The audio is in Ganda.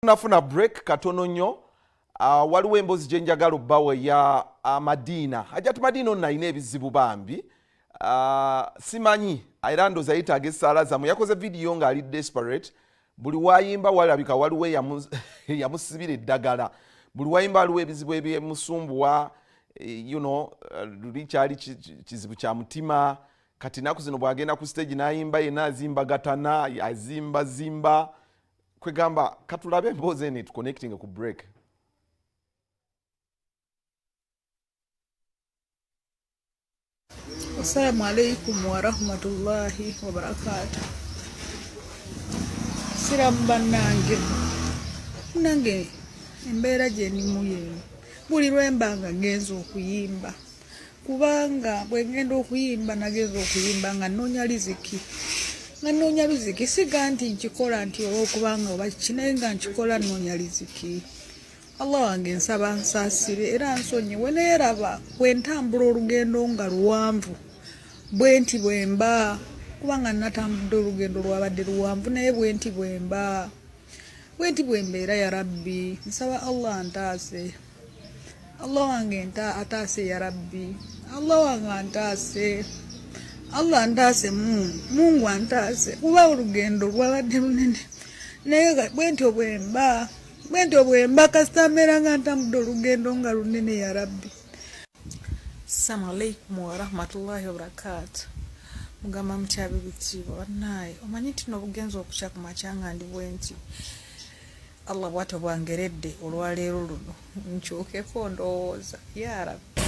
Nafuna break katono nnyo. Waliwo emboozi gye njagala obbawe ya Madinah. Hajjati Madinah ono alina ebizibu bambi. Simanyi era ndowooza yeetaaga essaala zammwe. Yakoze vidiyo ng'ali desperate. Buli wayimba walabika waliwo yamusibira eddagala. Buli wayimba waliwo ebizibu ebyemusumbuwa. Likyali kizibu kya mutima. Kati naku zino bw'agenda ku stage n'ayimba yenna azimbagatana, azimbazimba. Kwegamba katulabe emboozi eno tuconnecting ku break. Assalamu alaikum wa rahmatullahi wa barakatuh. Siramba nange embeera gye ndimu yeeno. Buli lwemba nga ngenza okuyimba. Kubanga bwe ngenda okuyimba nagenza okuyimba nga nnoonya riziki. Nga nnoonya riziki siga nti nkikola nti olw'okubanga oba kinaye nga nkikola nnoonya riziki. Allah wange nsaba nsaasire era nsonyiwe naye raba bwe ntambula olugendo nga luwanvu bwe nti bwe mba kubanga natambudde olugendo lwabadde luwanvu naye bwe nti bwe mbeera ya Rabbi nsaba Allah antaase. Allah wange ataase ya Rabbi. Allah wange antaase. Allah antaase Mungu antaase kuba olugendo lwabadde lunene naye bwe ntyo bwe mba kasita mbeera nga ntambudde olugendo nga lunene ya Rabbi. Assalamu alaikum wa rahmatullahi wa barakatuh. Mugamba mukyabe bizibu bannaye omanyi nti n'obugenzi okukya ku makya nga ndi bwe nti Allah bw'atyo bwangeredde olwaleero luno nkyukeko ndowooza ya Rabbi.